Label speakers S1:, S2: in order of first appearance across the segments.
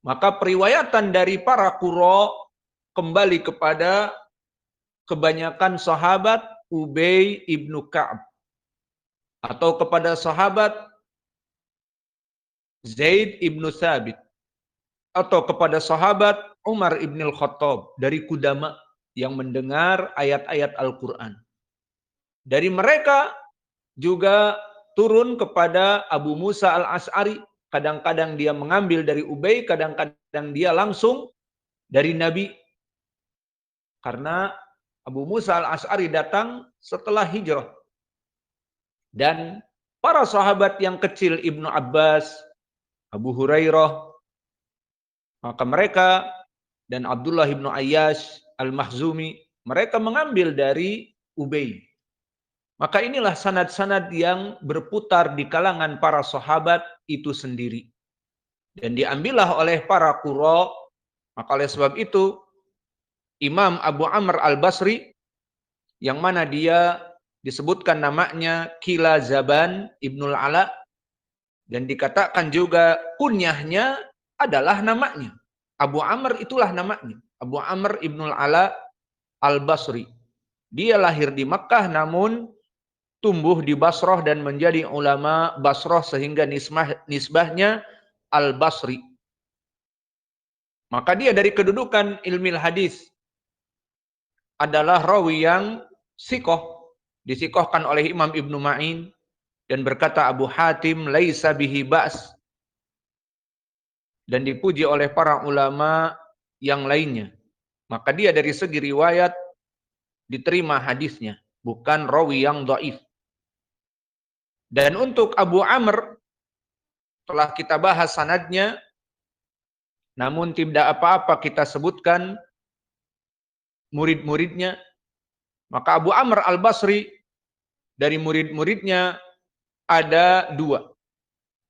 S1: Maka periwayatan dari para qurra kembali kepada kebanyakan sahabat Ubay ibnu Ka'ab atau kepada sahabat Zaid ibnu Thabit atau kepada sahabat Umar ibn al-Khattab dari Qudama yang mendengar ayat-ayat Al-Quran. Dari mereka juga turun kepada Abu Musa al-Ash'ari. Kadang-kadang dia mengambil dari Ubay, kadang-kadang dia langsung dari Nabi. Karena Abu Musa al-Ash'ari datang setelah hijrah. Dan para sahabat yang kecil Ibnu Abbas, Abu Hurairah, maka mereka dan Abdullah ibnu Ayyash al-Makhzumi, mereka mengambil dari Ubay. Maka inilah sanad-sanad yang berputar di kalangan para sahabat itu sendiri. Dan diambillah oleh para qurra. Maka oleh sebab itu, Imam Abu Amr al-Basri, yang mana dia disebutkan namanya Kila Zaban Ibnul Ala, dan dikatakan juga kunyahnya adalah namanya. Abu Amr itulah namanya. Abu Amr Ibnul Ala al-Basri. Dia lahir di Makkah namun tumbuh di Basrah dan menjadi ulama Basrah sehingga nisbahnya al-Basri. Maka dia dari kedudukan ilmu hadis adalah rawi yang sikoh, disikohkan oleh Imam Ibnu Ma'in, dan berkata Abu Hatim laisa bihi ba's, dan dipuji oleh para ulama yang lainnya. Maka dia dari segi riwayat diterima hadisnya, bukan rawi yang dhaif. Dan untuk Abu Amr telah kita bahas sanadnya, namun tidak apa-apa kita sebutkan murid-muridnya. Maka Abu Amr al-Basri dari murid-muridnya ada dua.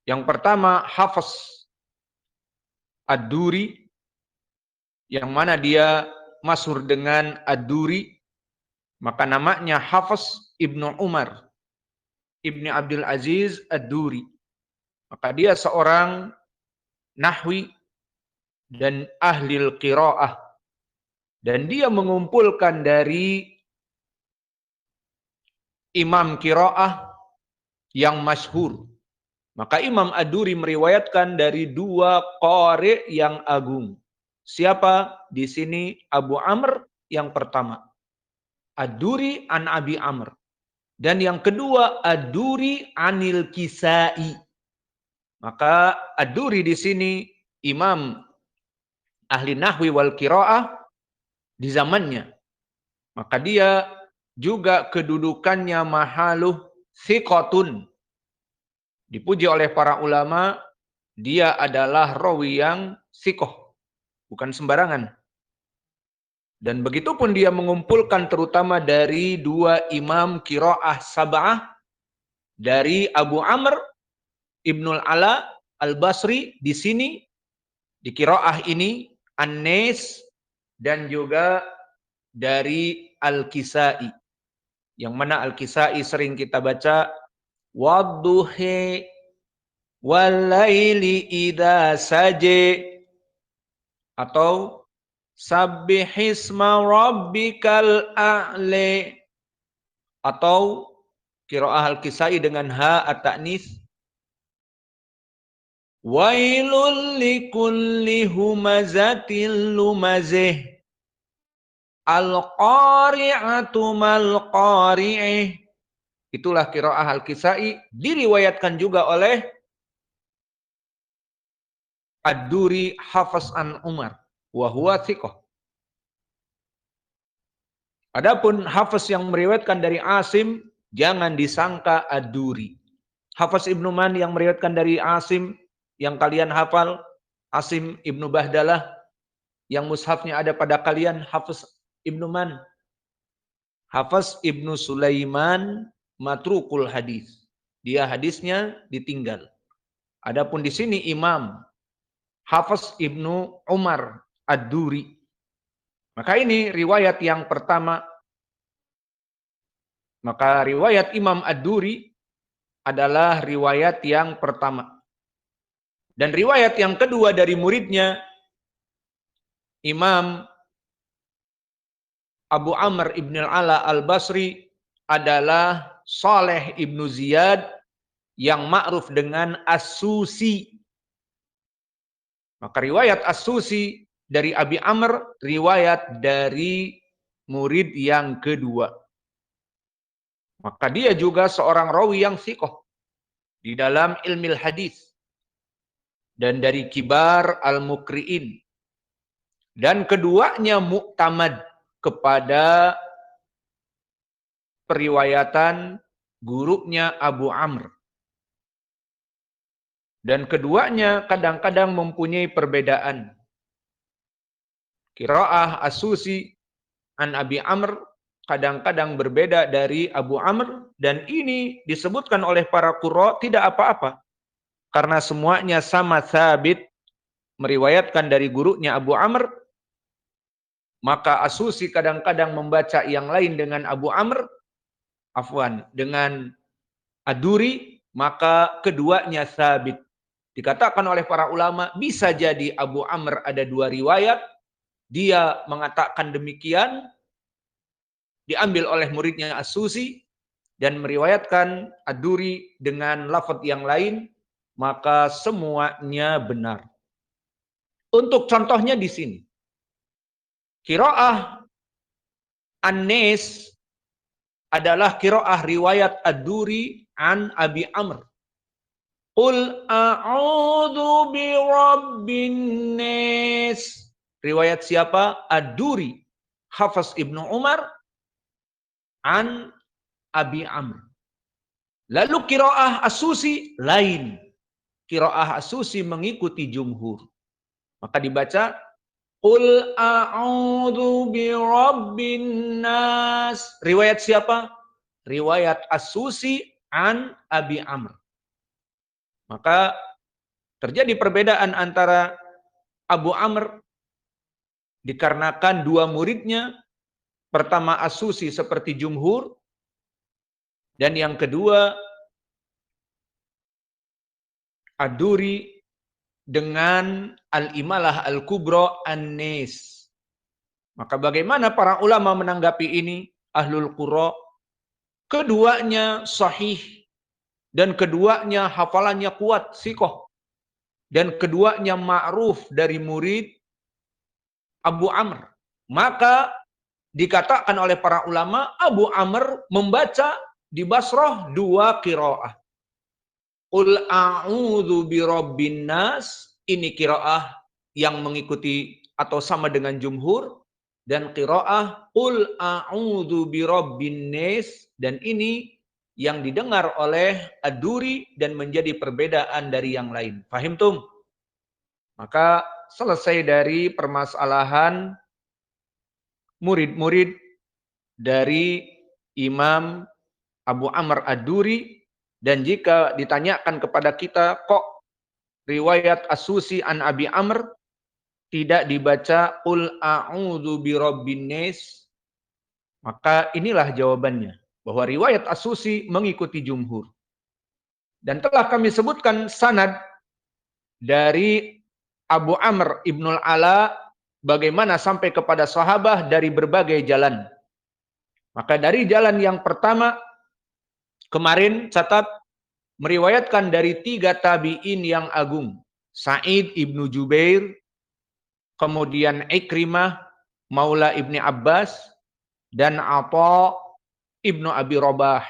S1: Yang pertama Hafiz Ad-Duri, yang mana dia masyhur dengan Ad-Duri, maka namanya Hafiz Ibnu Umar Ibni Abdul Aziz Ad-Duri. Maka dia seorang nahwi dan ahli qiraah, dan dia mengumpulkan dari imam qiraah yang masyhur. Maka Imam Ad-Duri meriwayatkan dari dua qari yang agung. Siapa di sini? Abu Amr yang pertama, Ad-Duri an Abi Amr, dan yang kedua Ad-Duri anil Kisai. Maka Ad-Duri di sini imam ahli nahwi wal qiraah di zamannya. Maka dia juga kedudukannya mahaluh thiqatun. Dipuji oleh para ulama, dia adalah rawi yang thiqah, bukan sembarangan. Dan begitu pun dia mengumpulkan terutama dari dua imam qiraah sab'ah, dari Abu Amr Ibnul Ala al-Basri di sini, di qiraah ini, An-Nais, dan juga dari Al-Kisai. Yang mana Al-Kisai sering kita baca wadduhi walaili idza saje, atau sabbihisma rabbikal a'la, atau qiraah Al-Kisai dengan ha at-ta'nis wailul likulli humazatil lumazih al-qari'atu mal qari'ih. Itulah qiraah Al-Kisai, diriwayatkan juga oleh Ad-Duri Hafiz an Umar wa huwa thiqah. Adapun Hafiz yang meriwayatkan dari Asim, jangan disangka Ad-Duri. Hafiz Ibnu Man yang meriwayatkan dari Asim, yang kalian hafal, Asim Ibnu Bahdalah, yang mushafnya ada pada kalian, Hafiz Ibnu Man. Hafiz Ibnu Sulaiman matrukul hadis. Dia hadisnya ditinggal. Adapun di sini Imam Hafiz Ibnu Umar Ad-Duri. Maka ini riwayat yang pertama. Maka riwayat Imam Ad-Duri adalah riwayat yang pertama. Dan riwayat yang kedua dari muridnya Imam Abu Amr ibn al-Ala al-Basri adalah Saleh ibnu Ziyad yang ma'ruf dengan As-Susi. Maka riwayat As-Susi dari Abi Amr, riwayat dari murid yang kedua. Maka dia juga seorang rawi yang thiqah di dalam ilmu hadis dan dari kibar al-muqri'in. Dan keduanya muktamad kepada periwayatan gurunya Abu Amr. Dan keduanya kadang-kadang mempunyai perbedaan. Qiraah As-Susi an Abi Amr kadang-kadang berbeda dari Abu Amr, dan ini disebutkan oleh para qurra tidak apa-apa karena semuanya sama sabit meriwayatkan dari gurunya Abu Amr. Maka As-Susi kadang-kadang membaca yang lain dengan Abu Amr, dengan Ad-Duri, maka keduanya sabit. Dikatakan oleh para ulama, bisa jadi Abu Amr ada dua riwayat, dia mengatakan demikian, diambil oleh muridnya As-Susi, dan meriwayatkan Ad-Duri dengan lafaz yang lain, maka semuanya benar. Untuk contohnya di sini, qiraah An-Nas adalah qiraah riwayat Ad-Duri an Abi Amr. Qul a'udzu birabbin nas. Riwayat siapa? Ad-Duri, Hafs Ibnu Umar an Abi Amr. Lalu qiraah As-Susi lain. Qiraah As-Susi mengikuti jumhur. Maka dibaca Qul a'udzu birabbin nas. Riwayat siapa? Riwayat As-Susi an Abi Amr. Maka terjadi perbedaan antara Abu Amr dikarenakan dua muridnya. Pertama As-Susi seperti jumhur, dan yang kedua Ad-Duri dengan Al-Imalah Al-Kubra An-Nas. Maka bagaimana para ulama menanggapi ini? Ahlul Qurra, keduanya sahih dan keduanya hafalannya kuat, thiqah, dan keduanya ma'ruf dari murid Abu Amr. Maka dikatakan oleh para ulama, Abu Amr membaca di Basrah dua qiraah. Qul a'udzu birabbin nas, ini qiraah yang mengikuti atau sama dengan jumhur, dan qiraah Qul a'udzu birabbin nas, dan ini yang didengar oleh Ad-Duri dan menjadi perbedaan dari yang lain. Fahim tum? Maka selesai dari permasalahan murid-murid dari Imam Abu Amr Ad-Duri. Dan jika ditanyakan kepada kita, kok riwayat As-Susi an Abi Amr tidak dibaca Qul a'udzu birabbin nas, maka inilah jawabannya, bahwa riwayat As-Susi mengikuti jumhur. Dan telah kami sebutkan sanad dari Abu Amr ibnul Ala bagaimana sampai kepada sahabat dari berbagai jalan. Maka dari jalan yang pertama, kemarin catat, meriwayatkan dari tiga tabi'in yang agung. Sa'id ibnu Jubair, kemudian Ikrimah, Maula ibni Abbas, dan Atha ibnu Abi Rabah.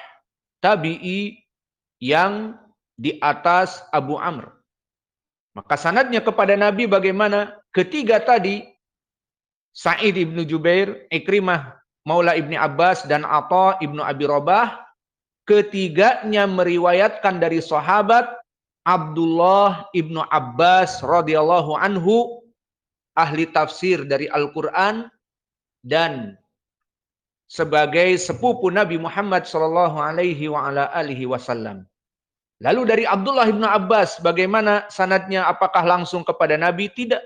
S1: Tabi'i yang di atas Abu Amr. Maka sanadnya kepada Nabi bagaimana? Ketiga tadi, Sa'id ibnu Jubair, Ikrimah, Maula ibni Abbas, dan Atha ibnu Abi Rabah, ketiganya meriwayatkan dari sahabat Abdullah ibnu Abbas radhiyallahu anhu, ahli tafsir dari Al-Quran dan sebagai sepupu Nabi Muhammad sallallahu alaihi wasallam. Lalu dari Abdullah ibnu Abbas, bagaimana sanadnya? Apakah langsung kepada Nabi? Tidak.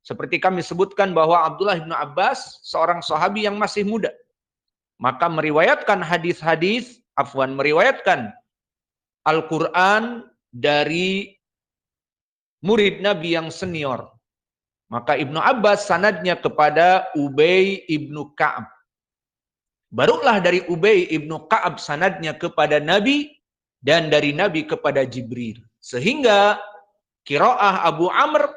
S1: Seperti kami sebutkan bahwa Abdullah ibnu Abbas seorang sahabi yang masih muda. Maka meriwayatkan hadis-hadis, meriwayatkan Al-Quran dari murid Nabi yang senior. Maka Ibnu Abbas sanadnya kepada Ubay ibnu Ka'ab. Barulah dari Ubay ibnu Ka'ab sanadnya kepada Nabi, dan dari Nabi kepada Jibril. Sehingga qiraah Abu Amr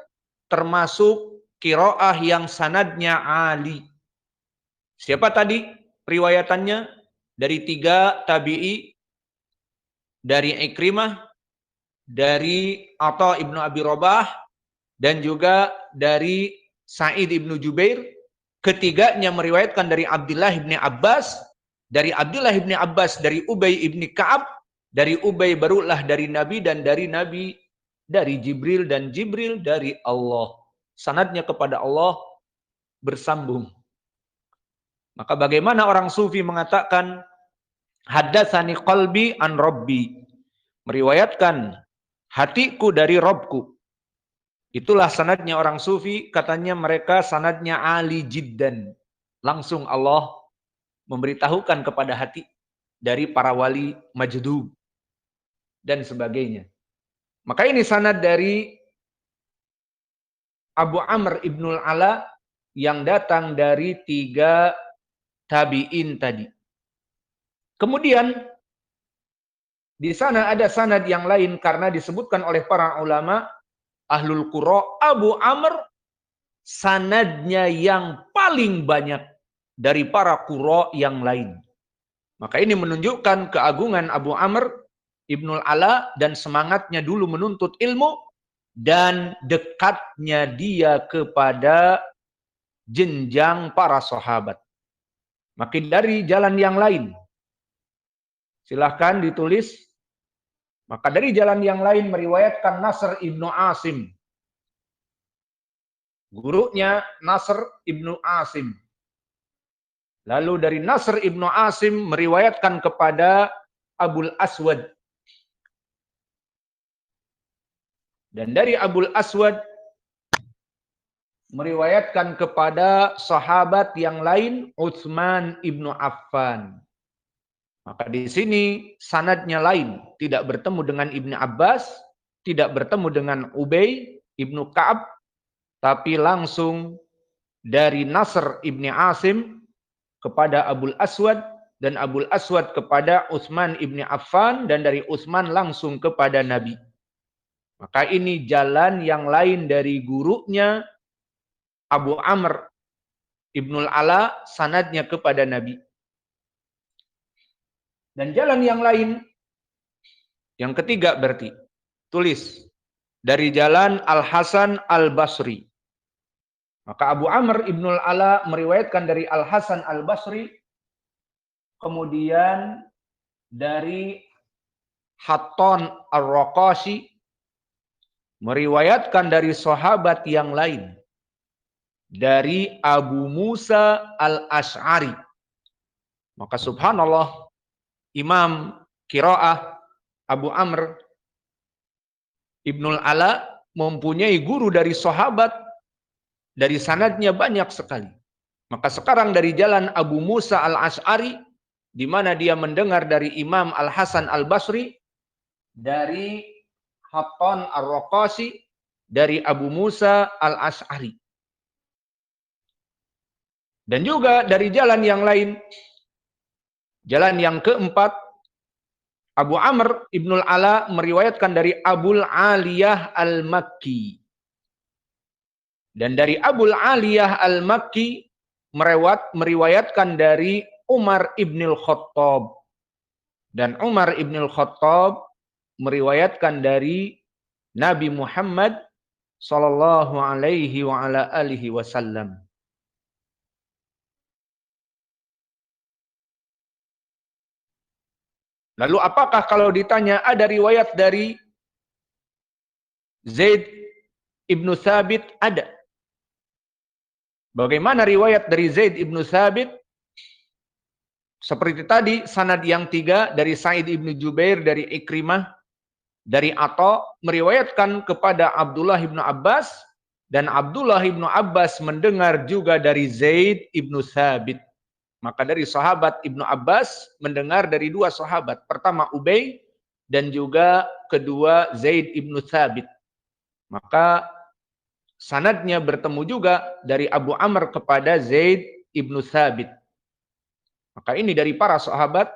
S1: termasuk qiraah yang sanadnya Ali. Siapa tadi riwayatannya? Dari 3 tabi'i, dari Ikrimah, dari Atha ibnu Abi Rabah, dan juga dari Sa'id ibnu Jubair. Ketiganya meriwayatkan dari Abdullah ibni Abbas, dari Abdullah ibni Abbas dari Ubay ibni Ka'ab, dari Ubay barulah dari Nabi, dan dari Nabi dari Jibril, dan Jibril dari Allah. Sanadnya kepada Allah bersambung. Maka bagaimana orang sufi mengatakan haddatsani qalbi an rabbi, meriwayatkan hatiku dari Robku. Itulah sanadnya orang sufi, katanya mereka sanadnya ali jiddan. Langsung Allah memberitahukan kepada hati dari para wali majdub dan sebagainya. Maka ini sanad dari Abu Amr ibnul Ala yang datang dari 3 tabi'in tadi. Kemudian di sana ada sanad yang lain karena disebutkan oleh para ulama Ahlul Qura, Abu Amr sanadnya yang paling banyak dari para qura yang lain. Maka ini menunjukkan keagungan Abu Amr ibnul Ala dan semangatnya dulu menuntut ilmu dan dekatnya dia kepada jenjang para sahabat. Makin dari jalan yang lain. Silahkan ditulis. Maka dari jalan yang lain meriwayatkan Nasr ibnu Asim. Gurunya Nasr ibnu Asim. Lalu dari Nasr ibnu Asim meriwayatkan kepada Abul Aswad. Dan dari Abul Aswad meriwayatkan kepada sahabat yang lain Utsman ibnu Affan. Maka di sini sanadnya lain, tidak bertemu dengan Ibnu Abbas, tidak bertemu dengan Ubay ibnu Ka'ab, tapi langsung dari Nasr ibni Asim kepada Abul Aswad, dan Abul Aswad kepada Utsman ibni Affan, dan dari Utsman langsung kepada Nabi. Maka ini jalan yang lain dari gurunya Abu Amr ibnul Ala, sanadnya kepada Nabi. Dan jalan yang lain, yang ketiga berarti, tulis, dari jalan Al-Hasan Al-Basri. Maka Abu Amr ibnul Ala meriwayatkan dari Al-Hasan Al-Basri, kemudian dari Hatton Ar-Raqashi, meriwayatkan dari sahabat yang lain, dari Abu Musa Al-Ash'ari. Maka subhanallah, Imam Qiraah Abu Amr ibnul Ala mempunyai guru dari sahabat, dari sanadnya banyak sekali. Maka sekarang dari jalan Abu Musa Al-Ash'ari, di mana dia mendengar dari Imam Al-Hasan Al-Basri, dari Hatton Ar-Raqashi, dari Abu Musa Al-Ash'ari. Dan juga dari jalan yang lain, jalan yang keempat, Abu Amr ibnul Ala meriwayatkan dari Abul Aliyah Al-Makki. Dan dari Abul Aliyah Al-Makki meriwayatkan dari Umar ibnul Khattab. Dan Umar ibnul Khattab meriwayatkan dari Nabi Muhammad sallallahu alaihi wa ala alihi wasallam. Lalu apakah kalau ditanya ada riwayat dari Zaid ibnu Thabit? Ada. Bagaimana riwayat dari Zaid ibnu Thabit? Seperti tadi, sanad yang 3 dari Sa'id ibnu Jubair, dari Ikrimah, dari Atha, meriwayatkan kepada Abdullah ibnu Abbas, dan Abdullah ibnu Abbas mendengar juga dari Zaid ibnu Thabit. Maka dari sahabat Ibnu Abbas mendengar dari 2 sahabat. Pertama Ubay, dan juga kedua Zaid ibnu Thabit. Maka sanadnya bertemu juga dari Abu Amr kepada Zaid ibnu Thabit. Maka ini dari para sahabat